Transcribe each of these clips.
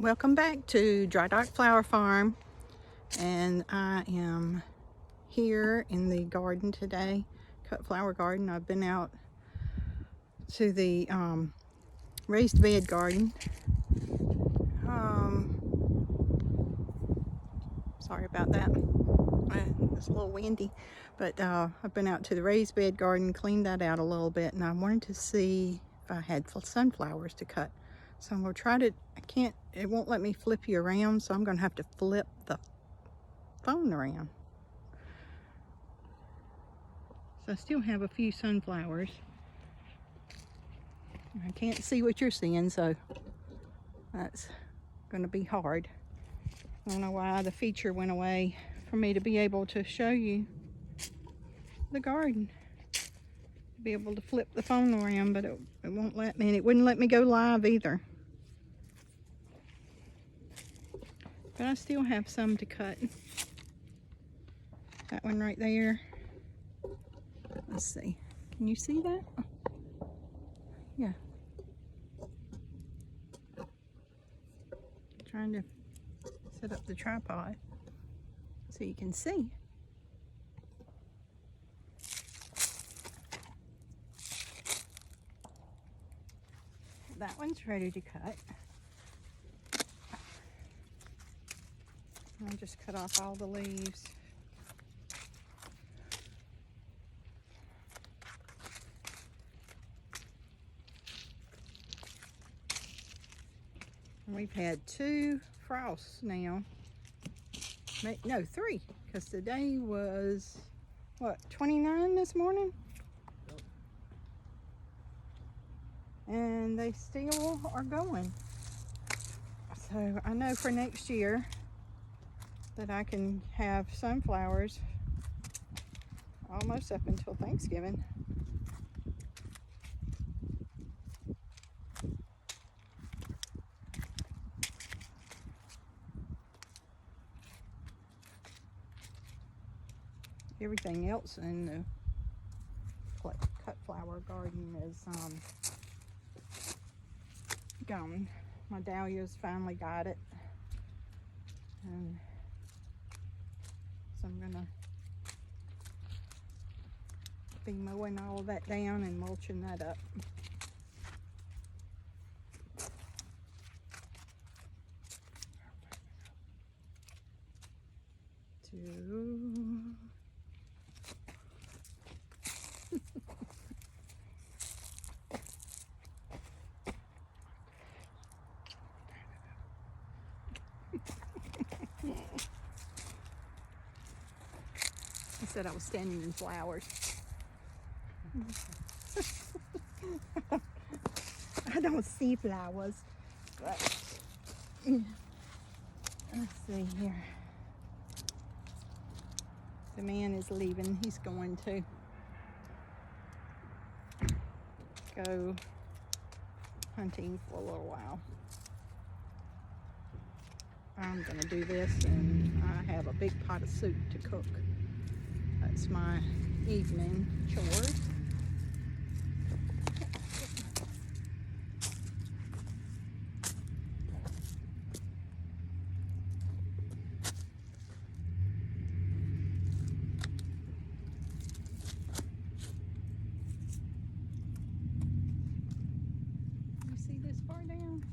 Welcome back to Dry Dock Flower Farm, and I am here in the garden today, cut flower garden. I've been out to the raised bed garden. Sorry about that. It's a little windy, but I've been out to the raised bed garden, cleaned that out a little bit, and I wanted to see if I had sunflowers to cut. So I'm gonna try to, it won't let me flip you around, so I'm gonna have to flip the phone around. So I still have a few sunflowers. I can't see what you're seeing, so that's gonna be hard. I don't know why the feature went away for me to be able to show you the garden. Be able to flip the phone around, but it won't let me, and it wouldn't let me go live either. But I still have some to cut. That one right there. Let's see. Can you see that? Yeah. Trying to set up the tripod so you can see. That one's ready to cut. I'll just cut off all the leaves. We've had 2 frosts now. No, 3, because today was, what, 29 this morning? And they still are going. So I know for next year that I can have sunflowers almost up until Thanksgiving. Everything else in the cut flower garden is gone. My dahlias finally got it, and so I'm gonna be mowing all of that down and mulching that up. He said I was standing in flowers. I don't see flowers, but let's see here. The man is leaving. He's going to go hunting for a little while. I'm gonna do this, and I have a big pot of soup to cook. That's my evening chores. You see this far down?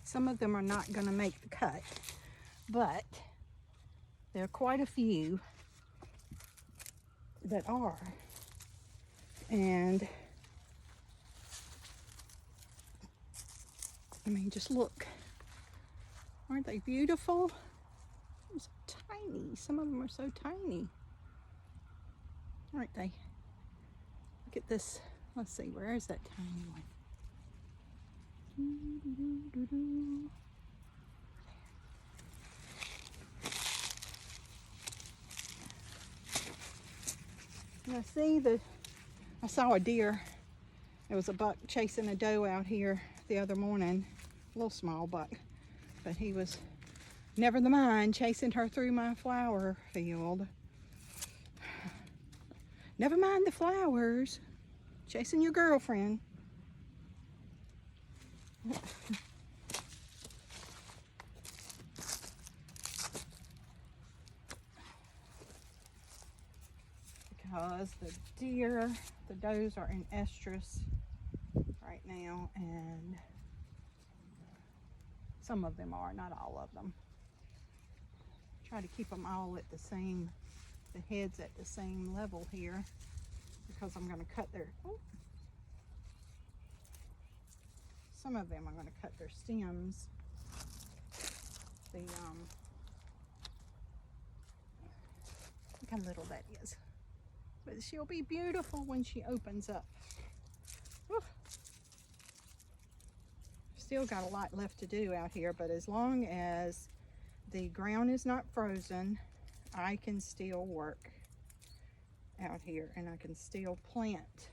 Some of them are not going to make the cut, but there are quite a few that are. And I mean, just look. Aren't they beautiful? They're so tiny. Some of them are so tiny. Aren't they? Look at this. Let's see, where is that tiny one? Now see, I saw a deer. There was a buck chasing a doe out here the other morning. A little small buck. But he was, never the mind, chasing her through my flower field. Never mind the flowers. Chasing your girlfriend. Because the deer, the does are in estrus right now, and some of them are, not all of them. Try to keep them all at the same, the heads at the same level here, because I'm going to cut their, some of them I'm going to cut their stems. Look how little that is. But she'll be beautiful when she opens up. Whew. Still got a lot left to do out here, but as long as the ground is not frozen, I can still work out here, and I can still plant.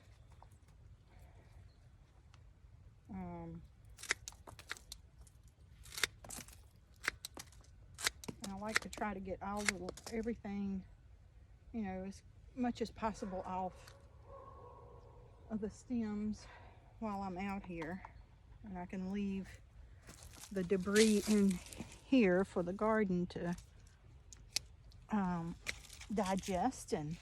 And I like to try to get everything, you know, as much as possible off of the stems while I'm out here, and I can leave the debris in here for the garden to digest and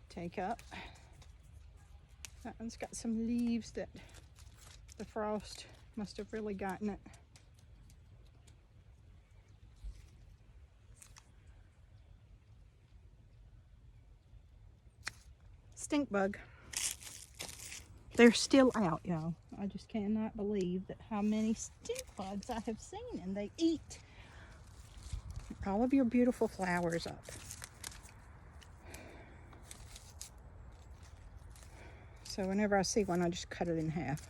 take up. That one's got some leaves that the frost must have really gotten it. Stink bug. They're still out, y'all. I just cannot believe that how many stink bugs I have seen, and they eat all of your beautiful flowers up. So whenever I see one, I just cut it in half.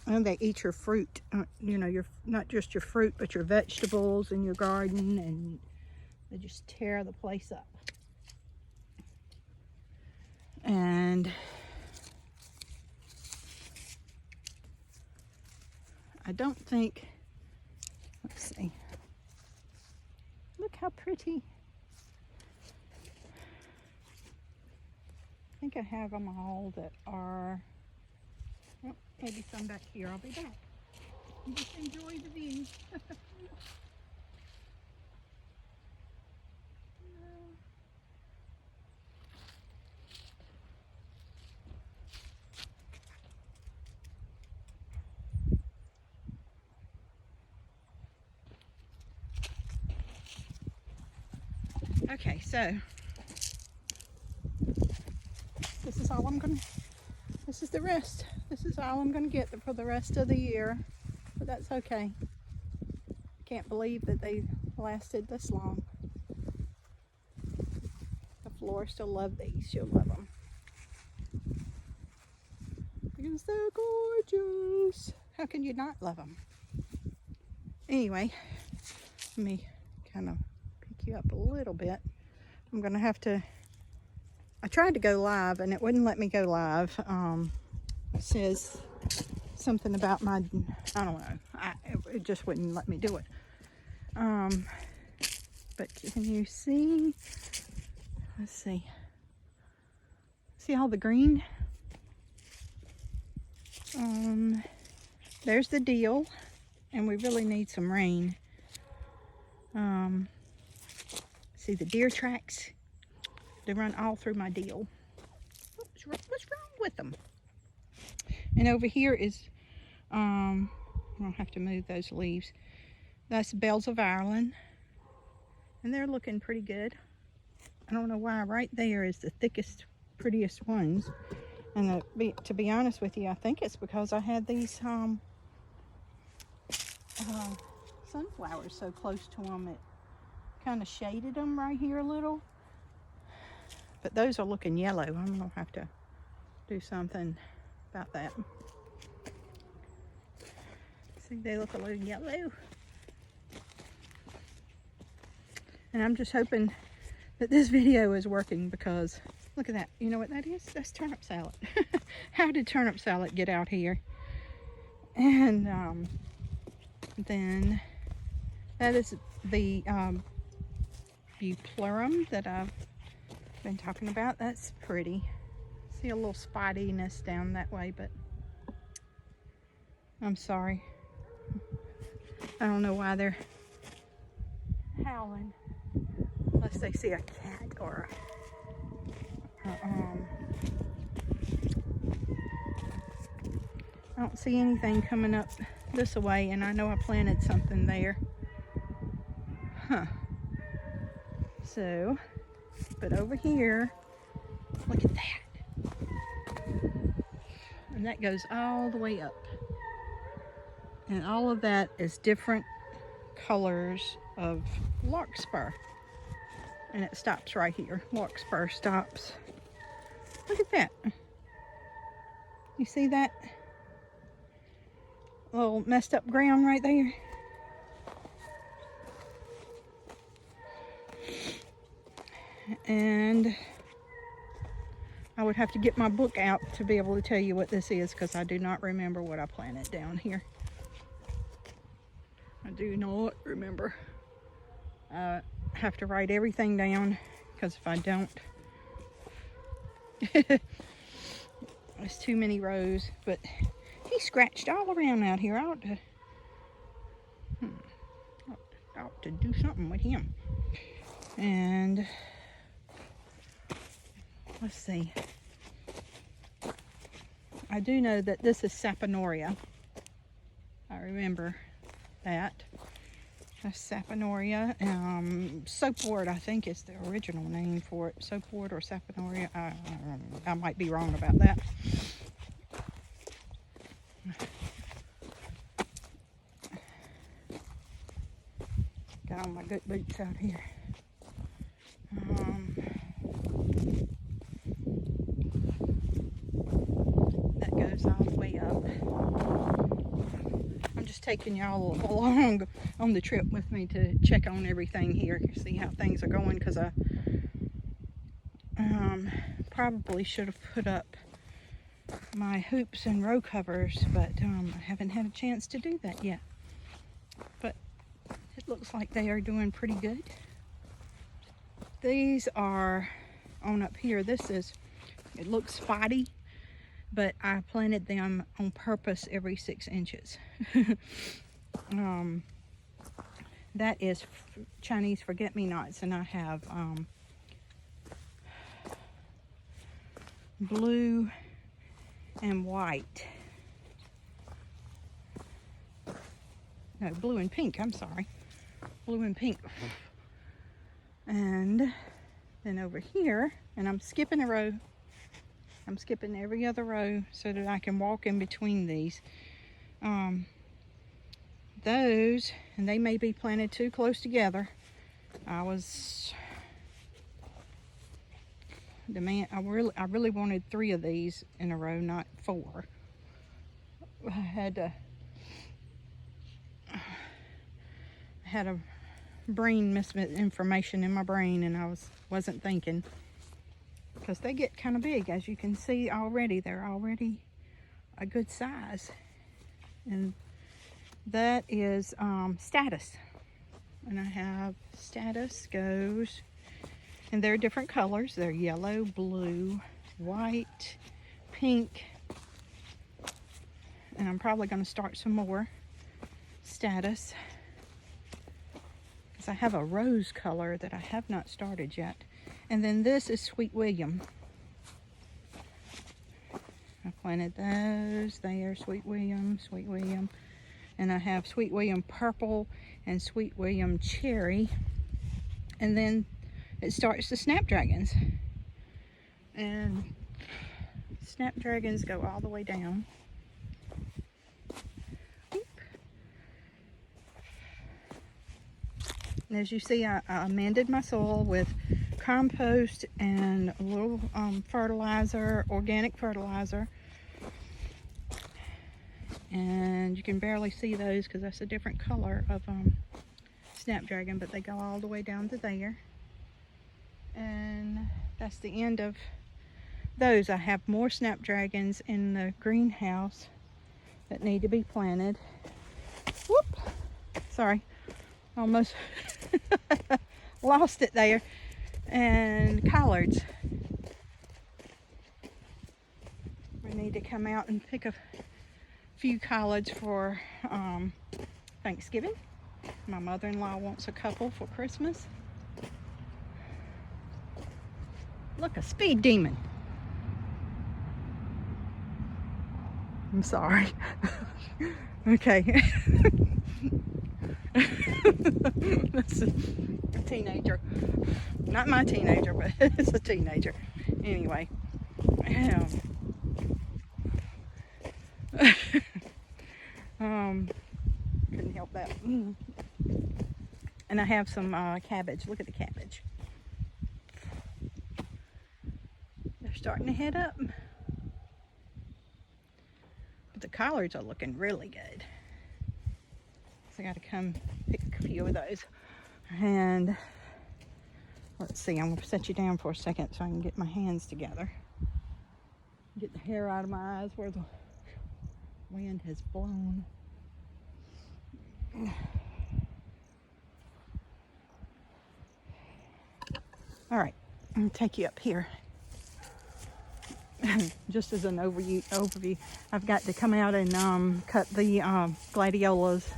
And they eat your fruit, you know, not just your fruit, but your vegetables in your garden, and they just tear the place up. And I don't think, let's see, look how pretty. I think I have them all that are, well, maybe some back here. I'll be back. Just enjoy the view. Okay, so this is all I'm gonna, this is the rest. This is all I'm gonna get for the rest of the year, but that's okay. Can't believe that they lasted this long. The florist will love these. She'll love them because they're gorgeous. How can you not love them? Anyway, let me kind of pick you up a little bit. I'm gonna have to, I tried to go live and it wouldn't let me go live. It says something about my, I don't know, it just wouldn't let me do it. But can you see, let's see all the green? There's the deal, and we really need some rain. See the deer tracks? They run all through my deal. What's wrong with them? And over here is, I don't have to move those leaves. That's Bells of Ireland. And they're looking pretty good. I don't know why right there is the thickest, prettiest ones. And to be honest with you, I think it's because I had these sunflowers so close to them. It kind of shaded them right here a little. But those are looking yellow. I'm going to have to do something about that. See, they look a little yellow. And I'm just hoping that this video is working because look at that. You know what that is? That's turnip salad. How did turnip salad get out here? And then that is the Bupleurum that I've been talking about. That's pretty. See a little spottiness down that way, but I'm sorry. I don't know why they're howling. Unless they see a cat or I don't see anything coming up this way, and I know I planted something there. Huh. So, but over here, look at that. And that goes all the way up. And all of that is different colors of larkspur. And it stops right here. Larkspur stops. Look at that. You see that little messed up ground right there? And I would have to get my book out to be able to tell you what this is, because I do not remember what I planted down here. I do not remember. I have to write everything down, because if I don't, it's too many rows. But he scratched all around out here. I ought to do something with him. And let's see. I do know that this is Saponaria. I remember that. That's Saponaria. Soapwort, I think, is the original name for it. Soapwort or Saponaria. I might be wrong about that. Got all my good boots out here. That goes all the way up. I'm just taking y'all along on the trip with me to check on everything here, see how things are going, because I probably should have put up my hoops and row covers, but I haven't had a chance to do that yet. But it looks like they are doing pretty good. These are on up here. This is, it looks spotty, but I planted them on purpose every 6 inches. That is Chinese forget-me-nots, and I have blue and white. No, blue and pink, I'm sorry. Blue and pink. And then over here, and I'm skipping a row. I'm skipping every other row so that I can walk in between these. Those, and they may be planted too close together. I really wanted 3 of these in a row, not 4. I had a brain misinformation in my brain, and I wasn't thinking, because they get kind of big, as you can see already. They're already a good size, and that is Status. And I have Status goes, and they're different colors. They're yellow, blue, white, pink, and I'm probably going to start some more Status, because I have a rose color that I have not started yet. And then this is Sweet William. I planted those. They are Sweet William, Sweet William. And I have Sweet William Purple and Sweet William Cherry. And then it starts the Snapdragons. And Snapdragons go all the way down. And as you see, I amended my soil with compost and a little fertilizer, organic fertilizer. And you can barely see those because that's a different color of Snapdragon, but they go all the way down to there. And that's the end of those. I have more Snapdragons in the greenhouse that need to be planted. Whoop! Sorry, almost lost it there. And collards. We need to come out and pick a few collards for Thanksgiving. My mother-in-law wants a couple for Christmas. Look, a speed demon. I'm sorry. Okay. That's a teenager. Not my teenager, but it's a teenager. Anyway. Couldn't help that. And I have some cabbage. Look at the cabbage. They're starting to head up. But the collards are looking really good. So I got to come pick a few of those. And let's see, I'm going to set you down for a second so I can get my hands together. Get the hair out of my eyes where the wind has blown. All right, I'm going to take you up here. Just as an overview, I've got to come out and cut the gladiolas.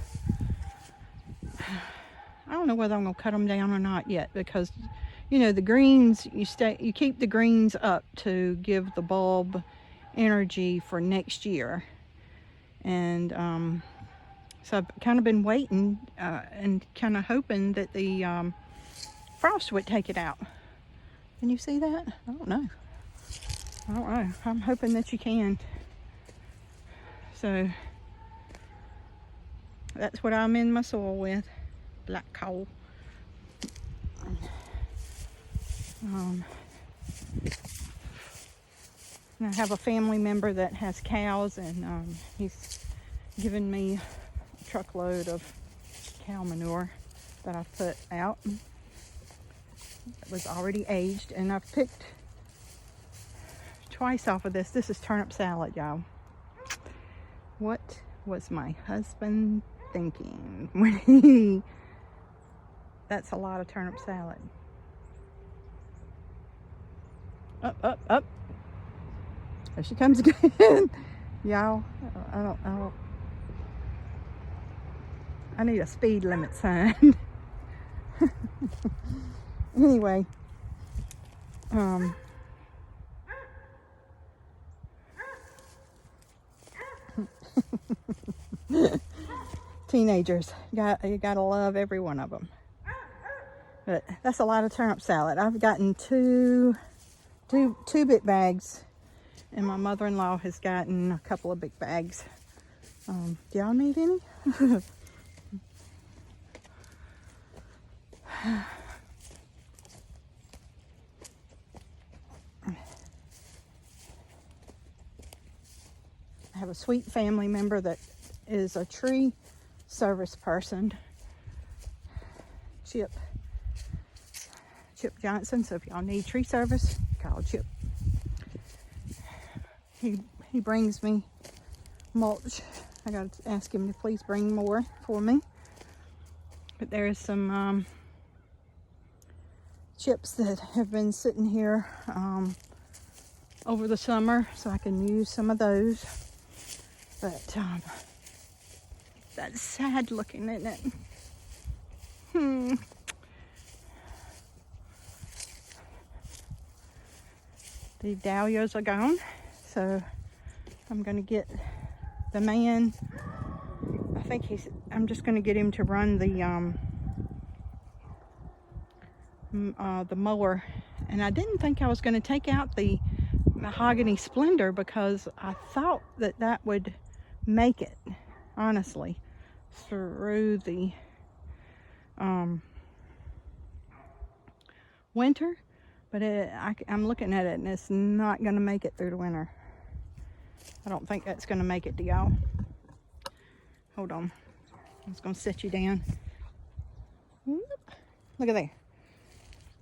I don't know whether I'm going to cut them down or not yet, because you know the greens, you keep the greens up to give the bulb energy for next year. And so I've kind of been waiting and kind of hoping that the frost would take it out. Can you see that? I don't know. I'm hoping that you can. So that's what I'm in my soil with. Black coal. And I have a family member that has cows, and he's given me a truckload of cow manure that I've put out. It was already aged, and I've picked twice off of this. This is turnip salad, y'all. What was my husband thinking when he... That's a lot of turnip salad. Up, up, up. There she comes again. Y'all, I need a speed limit sign. Anyway, teenagers, you gotta love every one of them. But that's a lot of turnip salad. I've gotten two big bags, and my mother-in-law has gotten a couple of big bags. Do y'all need any? I have a sweet family member that is a tree service person. Chip Johnson. So if y'all need tree service, call Chip. He brings me mulch. I gotta ask him to please bring more for me. But there is some chips that have been sitting here over the summer, so I can use some of those. But that's sad looking, isn't it? The dahlias are gone, so I'm gonna get the man. I think I'm just gonna get him to run the mower. And I didn't think I was gonna take out the Mahogany Splendor because I thought that would make it, honestly, through the winter. But I'm looking at it and it's not going to make it through the winter. I don't think that's going to make it to y'all. Hold on. I'm just going to set you down. Look at there.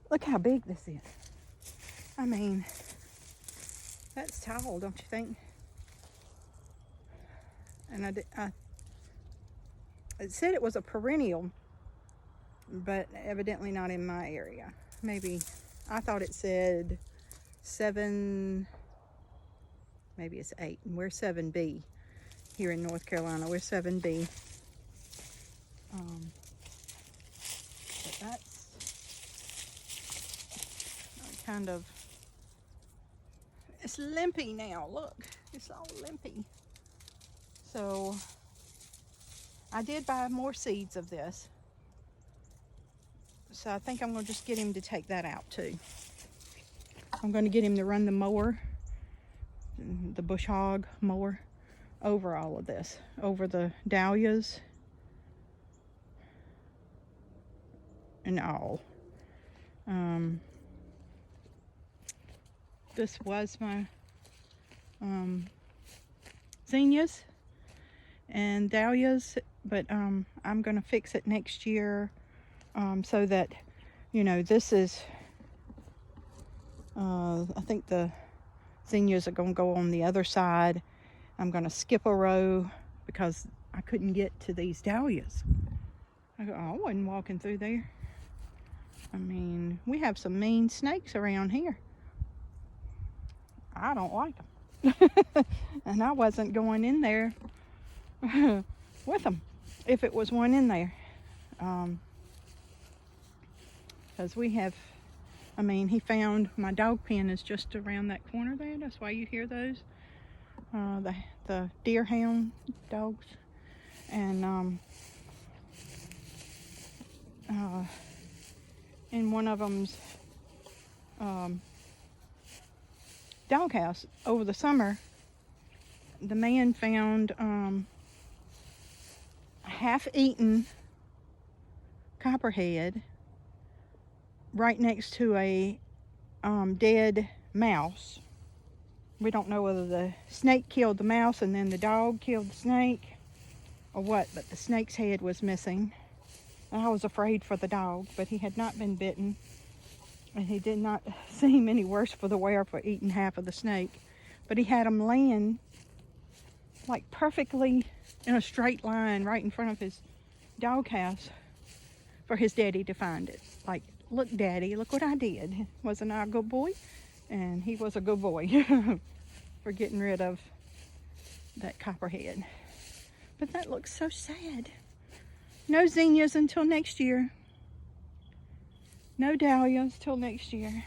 Look how big this is. I mean, that's tall, don't you think? And it said it was a perennial, but evidently not in my area. Maybe, I thought it said 7, maybe it's 8, and we're 7B here in North Carolina. We're 7B. But that's kind of, it's limpy now. Look, it's all limpy. So I did buy more seeds of this. So I think I'm going to just get him to take that out too. I'm going to get him to run the mower, the bush hog mower, over all of this, over the dahlias and all. This was my zinnias and dahlias, but I'm going to fix it next year so that, you know, this is, I think the zinnias are going to go on the other side. I'm going to skip a row because I couldn't get to these dahlias. I wasn't walking through there. I mean, we have some mean snakes around here. I don't like them. And I wasn't going in there with them if it was one in there. Because we have, I mean, he found my dog pen is just around that corner there. That's why you hear those. The deerhound dogs. And in one of them's doghouse over the summer, the man found a half-eaten copperhead right next to a dead mouse. We don't know whether the snake killed the mouse and then the dog killed the snake or what, but the snake's head was missing. And I was afraid for the dog, but he had not been bitten. And he did not seem any worse for the wear for eating half of the snake. But he had him laying like perfectly in a straight line right in front of his doghouse for his daddy to find it. Like, look, Daddy, look what I did. Wasn't I a good boy? And he was a good boy for getting rid of that copperhead. But that looks so sad. No zinnias until next year. No dahlias till next year.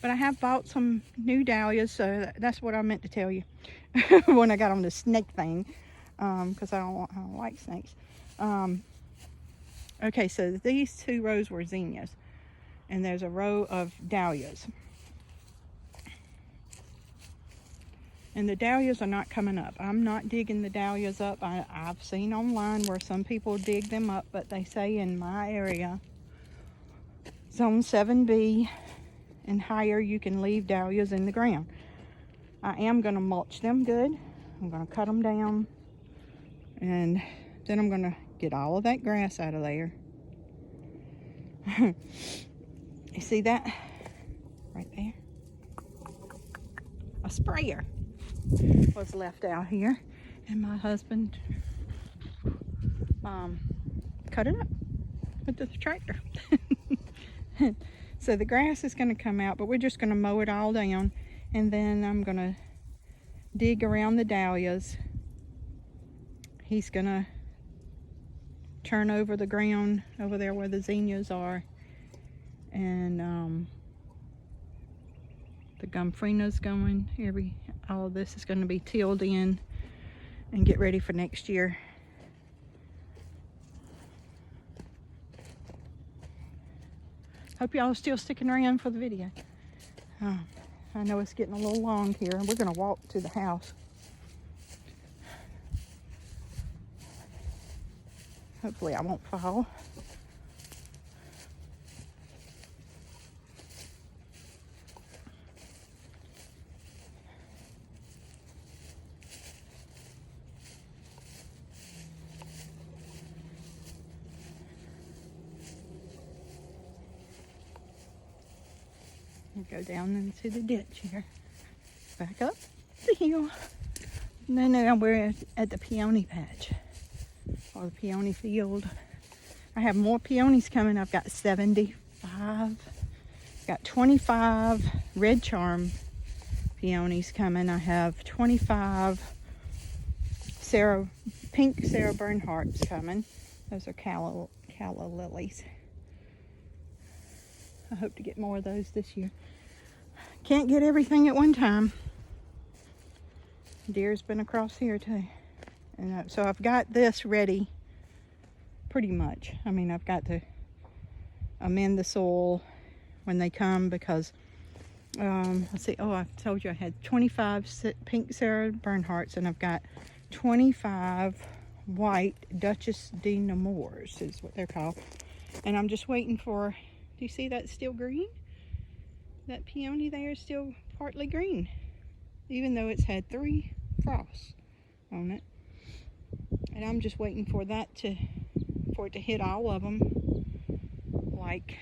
But I have bought some new dahlias, so that's what I meant to tell you when I got on the snake thing, because I don't like snakes. Okay, so these 2 rows were zinnias, and there's a row of dahlias. And the dahlias are not coming up. I'm not digging the dahlias up. I've seen online where some people dig them up, but they say in my area, zone 7B and higher, you can leave dahlias in the ground. I am going to mulch them good. I'm going to cut them down, and then I'm going to get all of that grass out of there. You see that right there? A sprayer was left out here, and my husband cut it up with the tractor. So the grass is going to come out, but we're just going to mow it all down, and then I'm going to dig around the dahlias. He's going to turn over the ground over there where the zinnias are, and the gomphrina's going. All of this is going to be tilled in and get ready for next year. Hope y'all are still sticking around for the video. I know it's getting a little long here, and we're going to walk to the house. Hopefully I won't fall. Go down into the ditch here, back up the hill, and then now we're at the peony patch, or the peony field. I have more peonies coming. I've got 75, got 25 red charm peonies coming. I have 25 pink Sarah Bernhardt's coming. Those are calla lilies. I hope to get more of those this year. Can't get everything at one time. Deer's been across here too. And so I've got this ready pretty much. I mean, I've got to amend the soil when they come, because let's see. Oh, I told you I had 25 pink Sarah Bernhardt's, and I've got 25 white Duchess de Nemours is what they're called. And I'm just waiting for, do you see that still green? That peony there is still partly green, even though it's had 3 frosts on it. And I'm just waiting for that for it to hit all of them, like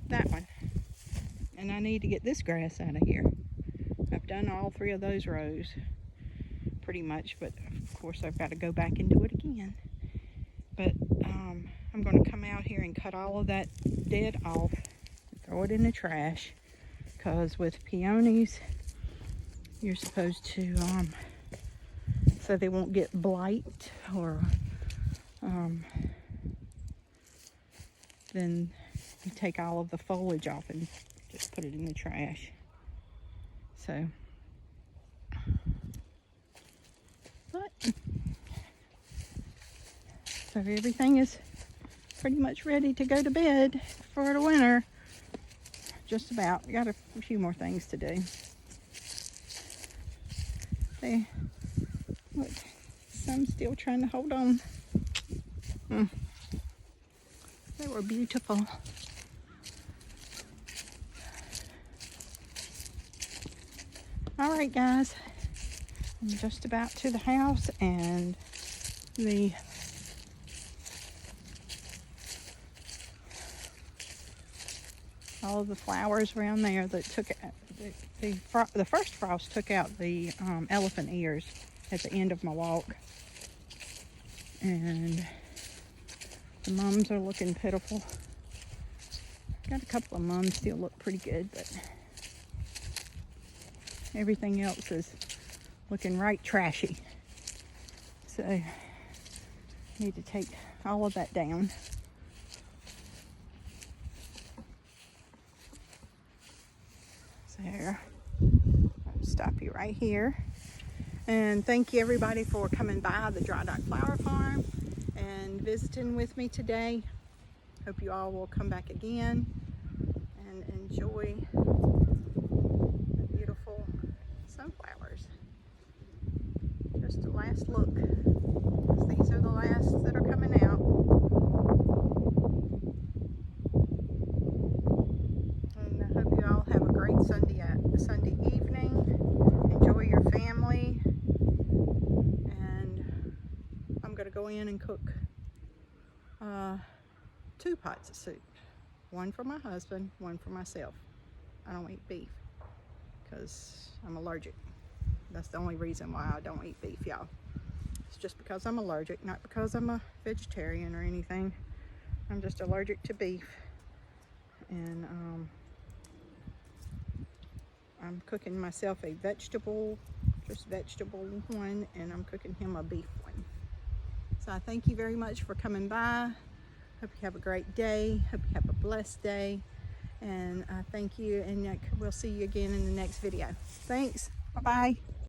that one. And I need to get this grass out of here. I've done all 3 of those rows pretty much, but of course I've got to go back and do it again. But I'm going to come out here and cut all of that dead off, throw it in the trash, because with peonies you're supposed to so they won't get blight, or then you take all of the foliage off and just put it in the trash. So everything is pretty much ready to go to bed for the winter. Just about. Got a few more things to do. Look, some still trying to hold on. They were beautiful. All right, guys. I'm just about to the house, and all of the flowers around there that took the first frost took out the elephant ears at the end of my walk, and the mums are looking pitiful. Got a couple of mums still look pretty good, but everything else is looking right trashy. So I need to take all of that down. There. I'll stop you right here. And thank you everybody for coming by the Dry Dock Flower Farm and visiting with me today. Hope you all will come back again and enjoy the beautiful sunflowers. Just a last look. These are the last that are coming out. And I hope you all have a great Sunday evening. Enjoy your family. And I'm going to go in and cook 2 pots of soup. One for my husband, one for myself. I don't eat beef because I'm allergic. That's the only reason why I don't eat beef, y'all. It's just because I'm allergic, not because I'm a vegetarian or anything. I'm just allergic to beef. And I'm cooking myself a vegetable one, and I'm cooking him a beef one. So I thank you very much for coming by. Hope you have a great day. Hope you have a blessed day. And I thank you, and we'll see you again in the next video. Thanks. Bye-bye.